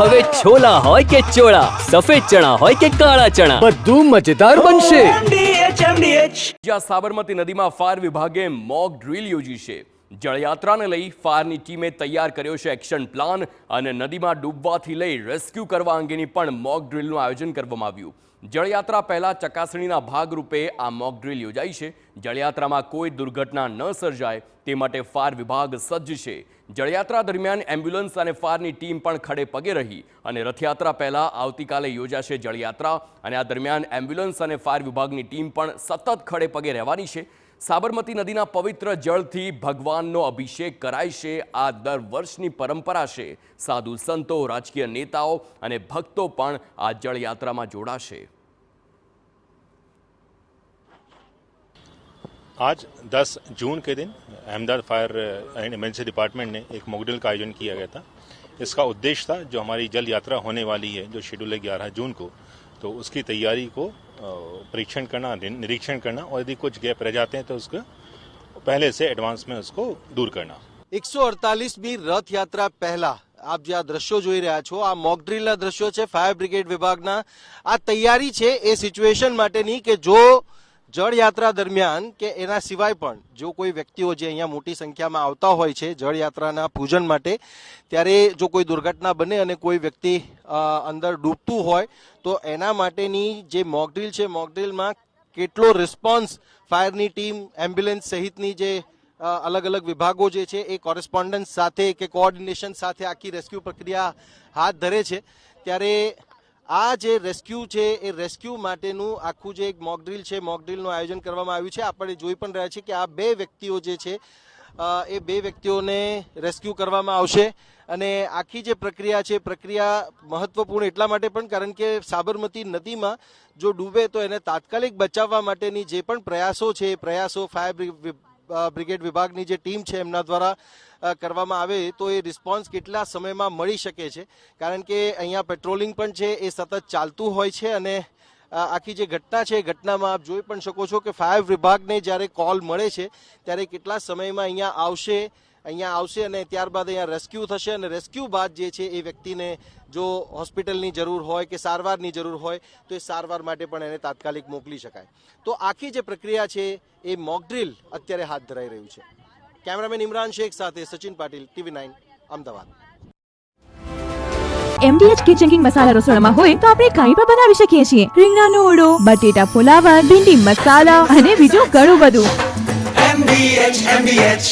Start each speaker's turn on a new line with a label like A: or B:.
A: હવે છોલા હોય કે ચોળા, સફેદ ચણા હોય કે કાળા ચણા,
B: બધું મજેદાર બનશે.
A: જ્યાં સાબરમતી નદીમાં ફાયર વિભાગે મોક ડ્રીલ યોજી છે. જળયાત્રાને લઈ ફાયરની ટીમે તૈયાર કર્યો છે એક્શન પ્લાન અને નદીમાં ડૂબવાથી લઈ રેસ્ક્યુ કરવા અંગેની પણ મોક ડ્રીલનું આયોજન કરવામાં આવ્યું. જળયાત્રા પહેલા ચકાસણીના ભાગરૂપે આ મોક ડ્રીલ યોજાઈ છે. જળયાત્રામાં કોઈ દુર્ઘટના ન સર્જાય તે માટે ફાયર વિભાગ સજ્જ છે. જળયાત્રા દરમિયાન એમ્બ્યુલન્સ અને ફાયરની ટીમ પણ ખડે પગે રહી અને રથયાત્રા પહેલા આવતીકાલે યોજાશે જળયાત્રા અને આ દરમિયાન એમ્બ્યુલન્સ અને ફાયર વિભાગની ટીમ પણ સતત ખડે પગે રહેવાની છે. સાબરમતી નદીના પવિત્ર જળથી ભગવાનનો અભિષેક કરાય છે. આ દર વર્ષની પરંપરા છે. સાધુ સંતો, રાજકીય નેતાઓ અને ભક્તો પણ આ જળયાત્રામાં જોડાશે.
C: आज 10 जून के दिन Ahmedabad fire and emergency department ने एक मॉक ड्रिल का आयोजन किया गया था. इसका उद्देश्य था जो हमारी जल यात्रा होने वाली है, जो शेड्यूल है 11 जून को, तो उसकी तैयारी को परीक्षण करना, निरीक्षण करना और यदि कुछ गैप रह जाते हैं तो उसको पहले से एडवांस में उसको दूर करना.
D: 148મી રથયાત્રા પહેલા આપ જે આ દ્રશ્યો જોઈ રહ્યા છો, આ મોક ડ્રીલના દ્રશ્યો છે. ફાયર બ્રિગેડ વિભાગના આ તૈયારી છે એ સિચ્યુએશન માટેની કે જો જળયાત્રા દરમિયાન કે એના સિવાય પણ જો કોઈ વ્યક્તિઓ જે અહીંયા મોટી સંખ્યામાં આવતા હોય છે જળયાત્રાના પૂજન માટે, ત્યારે જો કોઈ દુર્ઘટના બને અને કોઈ વ્યક્તિ અંદર ડૂબતું હોય તો એના માટેની જે મોક ડ્રીલ છે, મોક ડ્રીલમાં કેટલો રિસ્પોન્સ ફાયરની ટીમ, એમ્બ્યુલન્સ સહિતની જે અલગ અલગ વિભાગો જે છે એ કોરેસ્પોન્ડન્સ સાથે કે કોઓર્ડિનેશન સાથે આખી રેસ્ક્યુ પ્રક્રિયા હાથ ધરે છે. ત્યારે આ જે રેસ્ક્યુ છે એ રેસ્ક્યુ માટેનું આખું જે એક મોક ડ્રીલ છે, મોક ડ્રીલનું આયોજન કરવામાં આવ્યું છે. આપણે જોઈ પણ રહ્યા છીએ કે આ બે વ્યક્તિઓ જે છે એ બે વ્યક્તિઓને રેસ્ક્યુ કરવામાં આવશે અને આખી જે પ્રક્રિયા છે, પ્રક્રિયા મહત્વપૂર્ણ એટલા માટે પણ કારણ કે સાબરમતી નદીમાં જો ડૂબે તો એને તાત્કાલિક બચાવવા માટેની જે પણ પ્રયાસો છે એ પ્રયાસો ફાયર બ્રિગેડ વિભાગની જે ટીમ છે એમના દ્વારા કરવામાં આવે તો એ રિસ્પોન્સ કેટલા સમયમાં મળી શકે છે. કારણ કે અહીંયા પેટ્રોલિંગ પણ છે એ સતત ચાલતું હોય છે અને આખી જે ઘટના છે એ ઘટનામાં આપ જોઈ પણ શકો છો કે ફાયર વિભાગને જ્યારે કોલ મળે છે ત્યારે કેટલા સમયમાં અહીંયા આવશે અને ત્યારબાદ અહીંયા રેસ્ક્યુ થશે અને રેસ્ક્યુ બાદ જે છે એ વ્યક્તિને જો હોસ્પિટલની જરૂર હોય કે સારવારની જરૂર હોય તો એ સારવાર માટે પણ એને તાત્કાલિક મોકલી શકાય. તો આખી જે પ્રક્રિયા છે એ મોક ડ્રીલ અત્યારે હાથ ધરાઈ રહ્યું છે. કેમેરામેન ઇમરાન શેખ સાથે Sachin Patil, TV9 Ahmedabad.
E: MDH kitchen king masala રસોડામાં હોય તો આપણે કાંઈ પણ બનાવી શકીએ છીએ. રીંગણાનો ઓળો, બટેટા ફુલાવર, ભીંડી મસાલા અને બીજું ઘણું બધું.
F: MDH